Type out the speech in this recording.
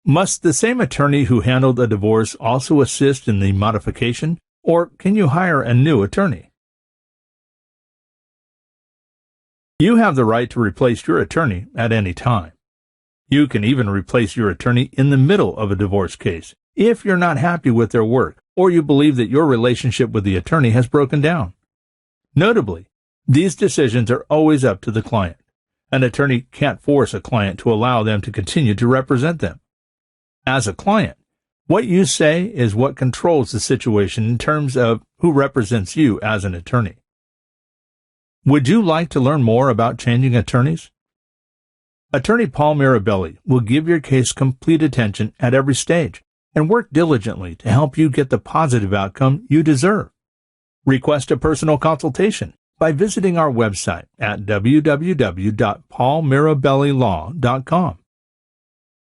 Must the same attorney who handled a divorce also assist in the modification, or can you hire a new attorney? You have the right to replace your attorney at any time. You can even replace your attorney in the middle of a divorce case if you're not happy with their work or you believe that your relationship with the attorney has broken down. Notably, these decisions are always up to the client. An attorney can't force a client to allow them to continue to represent them. As a client, what you say is what controls the situation in terms of who represents you as an attorney. Would you like to learn more about changing attorneys? Attorney Paul Mirabelli will give your case complete attention at every stage and work diligently to help you get the positive outcome you deserve. Request a personal consultation by visiting our website at www.paulmirabellilaw.com.